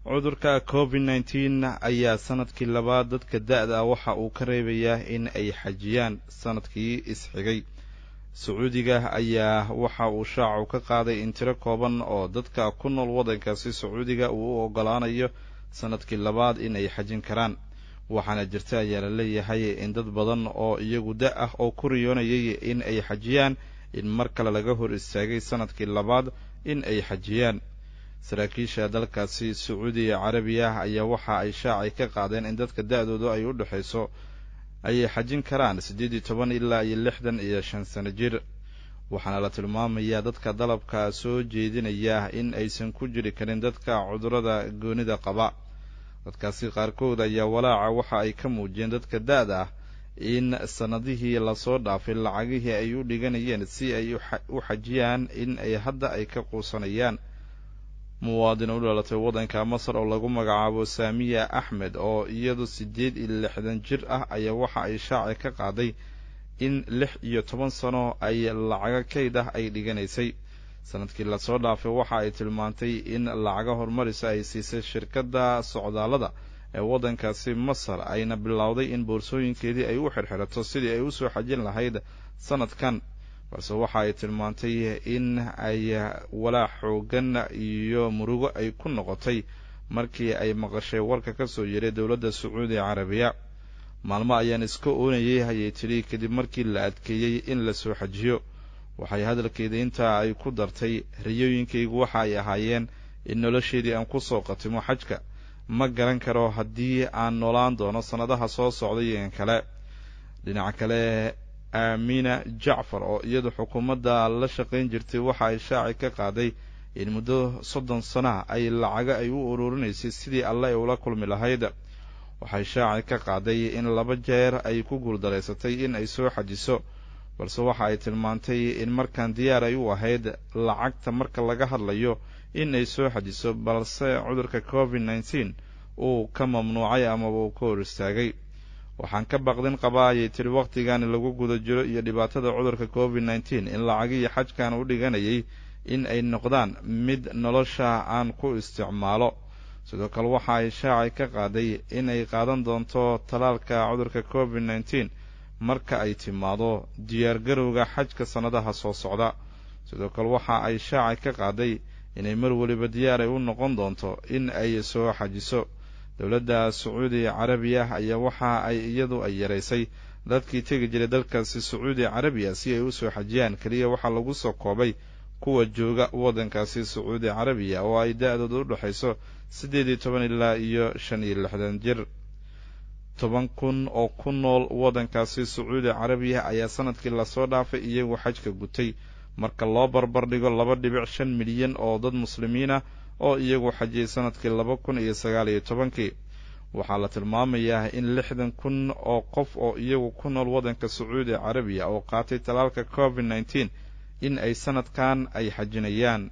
cudurka COVID-19 ayaa sanadkii labaad dadka da'da waxa uu ka reebayaa in ay xajiyaan sanadkii isxigay. Sacuudiga ayaa waxa uu shaacu ka qaaday in tiro kooban oo dadka ku nool waddankaasi Sacuudiga uu u ogolaanayo sanadkii labaad in ay xajin karaan. waxaana jirta ayaa la leeyahay in dad badan oo iyagu da' ah oo ku riyoonayay in ay xajiyaan in mar kale laga hor istaagay sanadkii labaad in ay xajiyaan. saraakiisha dalkaasi Sacuudi Carabiya ayaa waxa ay shaacay ka qaadeen in dadka da'doodu ay u dhaxayso ay xajin karaan 18 ilaa 65 sano jir. waxaana la tilmaamayaa dadka dalabka soo jeedinaya in aysan ku jiri karin dadka cudurrada goonida qaba. dadkaasi qaarkood ayaa walaaca waxa ay ka muujiyeen dadka da'da ah in sanadihii lasoo dhaafay lacagihii ay u dhiganayeen si ay u xajiyaan in ay hadda ay ka quusanayaan. muwaadin u dhalatay waddanka Masar oo lagu magacaabo Saamiya Axmed oo iyadu 68 jir ah ayaa waxa ay shaaci ka qaaday in 16 sano ay lacaga kayd ah ay dhiganaysay. sanadkii lasoo dhaafay waxa ay tilmaantay in lacaga horumarisa ay siisay shirkadda socdaalada ee waddankaasi Masar ayna bilowday in boorsooyinkeedii ay u xirxirato sidii ay u soo xajin lahayd sanadkan. balse waxa ay tilmaantay in ay walaac xoogan iyo murugo ay ku noqotay markii ay maqashay warka ka soo yeeray dowladda Sacuudi Carabiya. maalmo ayaan iska oonayay hayay tiri kadib markii la adkeeyey in la soo xajiyo. waxay hadalkeeda intaa ay ku dartay riyooyinkaygu waxa ay ahaayeen in nolosheedii aan ku soo qatimo xajka. ma garan karo haddii aan noolaan doono sannadaha soo socday iyo kale. dhinaca kale Aamina Jacfar oo iyadu xukuumadda la shaqayn jirtay waxa ay shaaci ka qaaday in muddo 30 sano ay lacaga ay u ururinaysay sidii alle ay ula kulmi lahayd. waxay shaaci ka qaaday in 2 jeer ay ku guuldareysatay in ay soo xajiso, balse waxa ay tilmaantay in markaan diyaar ay u ahayd lacagta marka laga hadlayo in ay soo xajiso, balse cudurka COVID-19 uu ka mamnuucay ama uu ka hor istaagay. waxaan ka baqdin qabaa ayay tiri waqtigan lagu guda jiro iyo dhibaatada cudurka COVID-19 in lacagii xajkan u dhiganayay in ay noqdaan mid nolosha aan ku isticmaalo. sidoo kale waxa ay shaaci ka qaaday in ay qaadan doonto talaalka cudurka COVID-19 marka ay timaado diyaargarowga xajka sanadaha soo socda. sidoo kale waxa ay shaaci ka qaaday inay mar waliba diyaar ay u noqon doonto in ay soo xajiso. dowladda Sacuudi Carabiya ayaa waxa ay iyadu ay yaraysay dadkii tegi jiray dalkaasi Sacuudi Carabiya si ay u soo xajiyaan. kaliya waxa lagu soo koobay kuwa jooga waddankaasi Sacuudi Carabiya oo ay da'doodu u dhaxayso 18 ilaa 65 jir. 10,000 oo ku nool waddankaasi Sacuudi Carabiya ayaa sanadkii lasoo dhaafay iyagu xajka gutay marka loo barbar dhigo 2.5 milyan oo dad muslimiin ah oo iyagu xajiyay sanadkii 2019. waxaa la tilmaamayaa in 60,000 oo qof oo iyagu ku nool waddanka Sacuudi Carabiya oo qaatay talaalka COVID-19 in ay sanadkan ay xajinayaan.